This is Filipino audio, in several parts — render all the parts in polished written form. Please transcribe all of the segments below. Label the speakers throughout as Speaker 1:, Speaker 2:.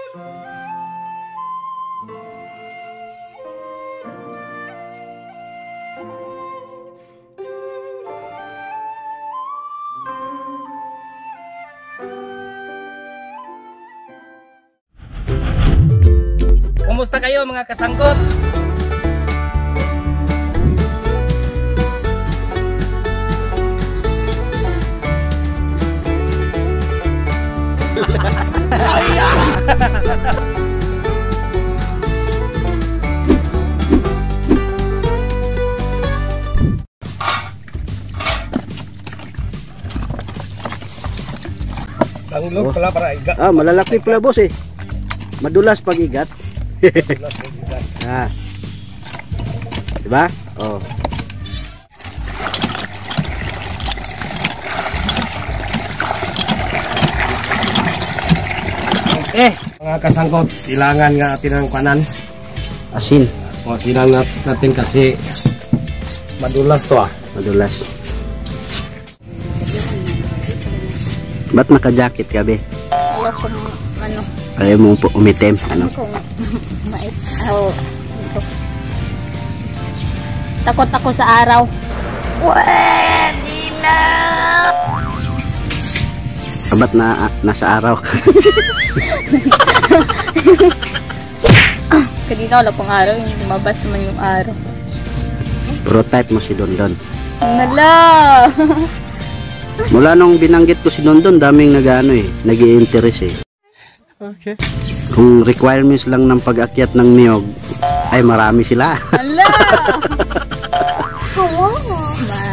Speaker 1: Kumusta kayo mga kasangkot?
Speaker 2: Tanglog pala para igat.
Speaker 3: Ah, malalaki pala boss eh. Madulas pag igat. Ah. Diba? Oh.
Speaker 2: Mga kasangkot, silangan nga atin ang kanan.
Speaker 3: Asin.
Speaker 2: O silangan natin kasi madulas to ah.
Speaker 3: Madulas. Ba't naka-jacket ka be?
Speaker 4: Ayaw ko ano.
Speaker 3: Ayaw mo umitim. Ano?
Speaker 4: Takot ako sa araw. Pwede na!
Speaker 3: Ba't nasa araw ka?
Speaker 4: Kanina wala pang araw, yung lumabas naman yung araw.
Speaker 3: Prototype mo si Dondon.
Speaker 4: Nala!
Speaker 3: Mula nung binanggit ko si Dondon, daming nag-i-interest eh.
Speaker 2: Okay.
Speaker 3: Kung requirements lang ng pag-akyat ng niyog, ay marami sila.
Speaker 4: Nala!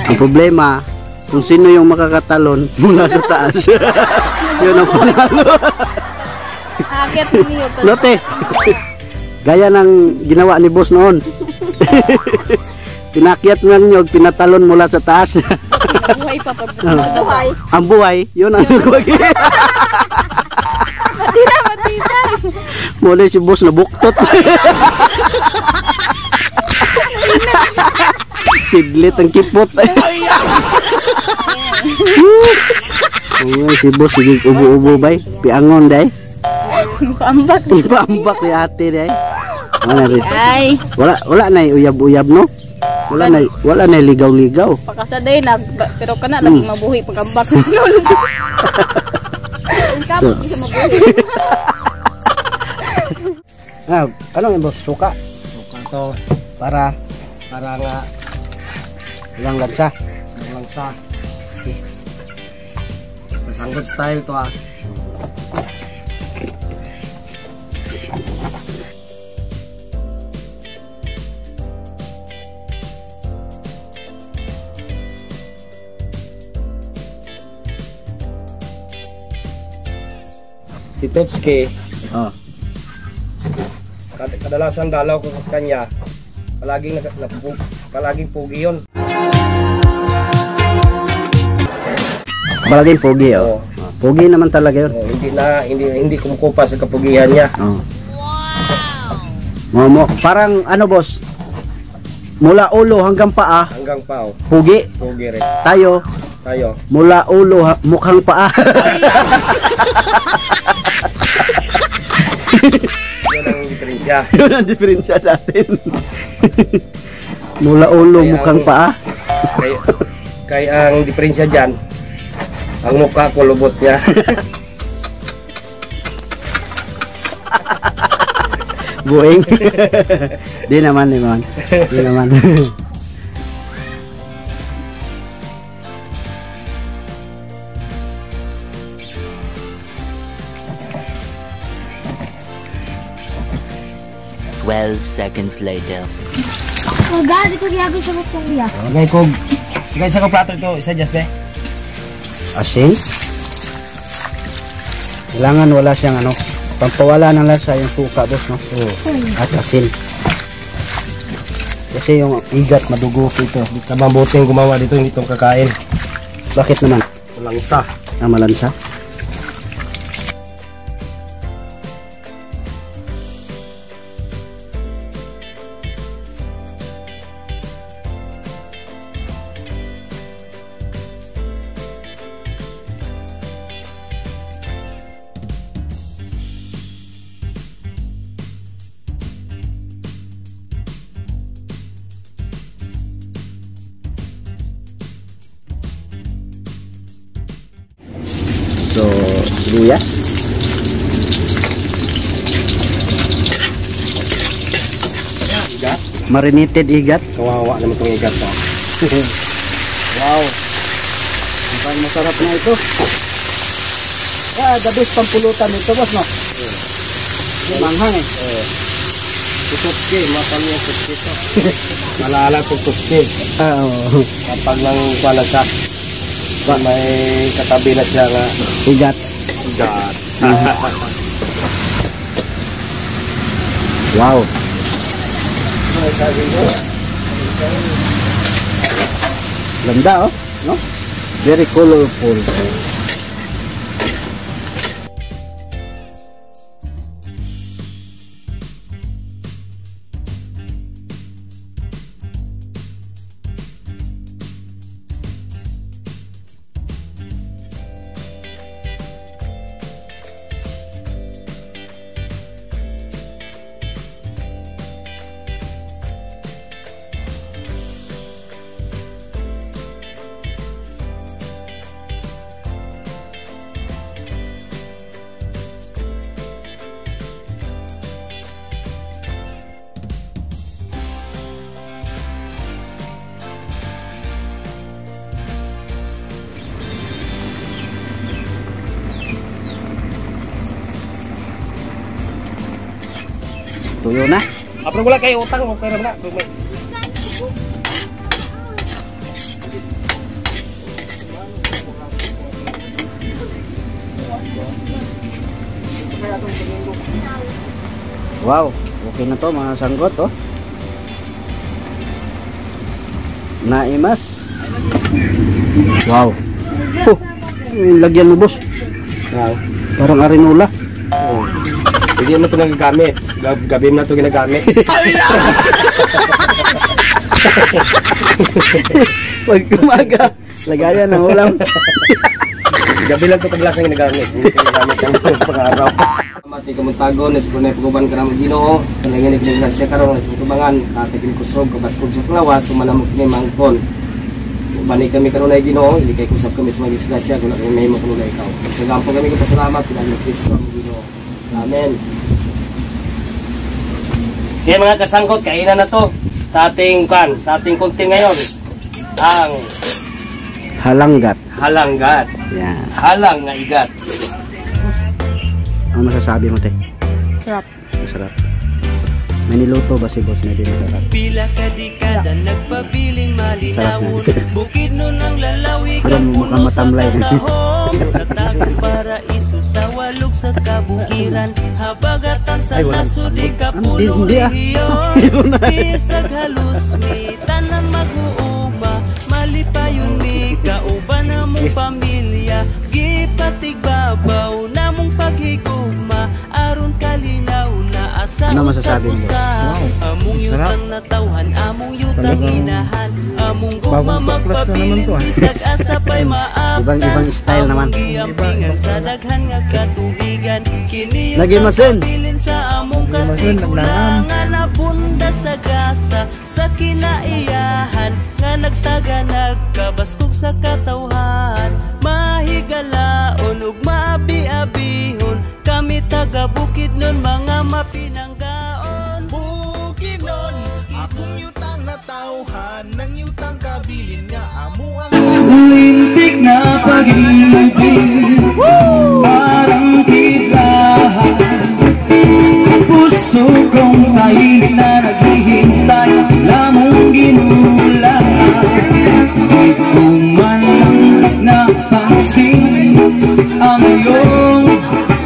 Speaker 3: Ang problema, kung sino yung makakatalon mula sa taas. Yun ang panalo.
Speaker 4: Akyat niyo.
Speaker 3: Lote, gaya ng ginawa ni boss noon. Pinakyat ng niyog, pinatalon mula sa taas.
Speaker 4: Buhay pa pag buhay.
Speaker 3: Ang buhay, yun ang nagwagi.
Speaker 4: Matira, matira.
Speaker 3: Muli si boss nabuktot. Sidlit ang kipot. Si boss sige ubo-ubo bay. Piangon day.
Speaker 4: Ambak.
Speaker 3: Ipaambak ni ate day.
Speaker 4: Ay.
Speaker 3: Wala na uyab-uyab no. Wala na ligaw-ligaw.
Speaker 4: Pakasaday na pero kana lagi mabuhi pag ambak. Kamu bisa mabuhi.
Speaker 3: Ah, ano yung boss? Suka?
Speaker 2: Suka to.
Speaker 3: Para
Speaker 2: nga
Speaker 3: ilang lansa?
Speaker 2: langsa. Kasangkot style to ah. Si Tetsuke,
Speaker 3: Oh.
Speaker 2: kadalasan dalaw ko sa kanya, palaging pugi yun.
Speaker 3: Palaging pogi oh.
Speaker 2: Oo.
Speaker 3: Pogi naman talaga yun.
Speaker 2: Hindi kumukupa sa kapugihan niya.
Speaker 3: Oh. Wow. Parang ano boss? Mula ulo hanggang paa,
Speaker 2: Hanggang pao,
Speaker 3: pugi.
Speaker 2: pugi rin.
Speaker 3: Tayo, mula ulo mukhang paa.
Speaker 2: Yun ang diferensya.
Speaker 3: Yun ang diferensya sa atin. Mula ulo mukhang paa.
Speaker 2: Kaya ang diferensya dyan, ang mukha ko lubot niya.
Speaker 3: Buing. Di naman. Di naman.
Speaker 5: Seconds later.
Speaker 4: Oh, gadi ko giyagay sa butong niya.
Speaker 2: Gay sa ko plato ito, isa just be.
Speaker 3: Asin. Kailangan wala siyang pampawala ng lasa yung suka boss no. At asin. Kasi yung igat madugo ito.
Speaker 2: Di ka mabuting gumawa dito, hindi itong kakain.
Speaker 3: Bakit naman?
Speaker 2: Malangsa.
Speaker 3: Malansa. sibuyas.
Speaker 2: Igat.
Speaker 3: Marinated igat.
Speaker 2: Kawawa naman itong igat ha.
Speaker 3: Wow. Mukhang masarap na ito. The best pampulutan ito, boss, no? Yung manghang eh.
Speaker 2: Tututski, mapal niya tututski ito. Malala tututski.
Speaker 3: Oo.
Speaker 2: Kapag lang pala siya, may katabi na siya nga.
Speaker 3: Igat.
Speaker 2: Igat.
Speaker 3: Wow. Ganda, oh. No? Very colorful. Tuyo na.
Speaker 2: Apro wala kayo utang, okay na.
Speaker 3: Wow, okay na to mga sanggot, oh. Naimas. Wow. Oh, lagyan mo, boss.
Speaker 2: Wow.
Speaker 3: Parang arinola.
Speaker 2: Oh. Hindi mo ito nagagamit. Gabi na ito ginagamit.
Speaker 3: Pag umaga, lagayan ng ulam.
Speaker 2: Gabi lang ito kadalasan ginagamit. Hindi ito ginagamit ang pang-araw. Mati kamuntagon, nesprunay paguban ka naman Ginoo. Kanangin ikiniglasya karon sa tubangan, katigil kusog, kabaskog sa palawas, sumanamok ni mangton. Bani kami karon ay Ginoo, hindi kay kusap kami sa disgrasya kung kami may makulay ikaw. Sa gampo kami pasalamat kay Kristo ang Ginoo. Amen. Kaya mga kasangkot, kainan na to sa ating konti ngayon. Ang
Speaker 3: Halanggat.
Speaker 2: halanggat.
Speaker 3: Yan.
Speaker 2: Halang nga igat.
Speaker 3: Ano masasabi mo, te?
Speaker 4: Sarap.
Speaker 3: Masarap. May niluto ba si boss na din masarap?
Speaker 1: Pila ka dekada nagpabiling malinawon.
Speaker 3: Sarap na.
Speaker 1: Bukid nun ang lalawi
Speaker 3: Alam
Speaker 1: kang
Speaker 3: mo,
Speaker 1: puno
Speaker 3: mukhang
Speaker 1: sa
Speaker 3: matamlay.
Speaker 1: katahom. Nagtagong paraiso sa walog sa kabukiran. Habagatan sa nasudi ka pulong
Speaker 3: Hindi,
Speaker 1: rehiyon. Isag halus mi tanan mag-uuma. Malipayon mi kauban na mong pamilya. Gipatig babaw na mong paghigugma. Aron kalinaw na asa
Speaker 3: Ano masasabi mo?
Speaker 1: Among yutang natawhan, among yutang inahan. Among guma magpabilin, bisag asa pa'y maabtan.
Speaker 3: Ibang style naman.
Speaker 1: Among giampingan sa daghan nga katubigan. Kini
Speaker 3: Lagi
Speaker 1: yutang
Speaker 3: masin.
Speaker 1: pabilin sa among katigulangan. Nabunda sa gasa, sa kinaiyahan. Nga nagtaga nagkabaskog sa katawhan. Mahigalaon ug maabi-abihon. Kami taga bukid nun, mga mapinanggaon.
Speaker 6: Bukid nun, akong yutang natauhan. Nang yutang kabilin nga amo ang
Speaker 1: Lintik na pag-ibig, parang kilahan. Puso kong tahimik na naghihintay, lamong ginulan. Di ko man lang napansin ang iyong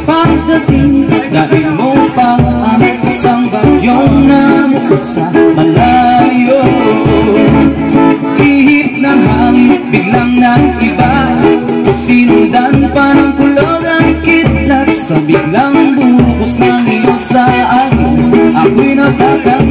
Speaker 1: pagdating. Dahil mo pa ang isang bagyong namuko sa malayo. Ihip na hangin, biglang nag-iba. Sinundan pa ng kulog ang kidlat. Sa biglang buhos ng iyong sa akin, ako'y napakang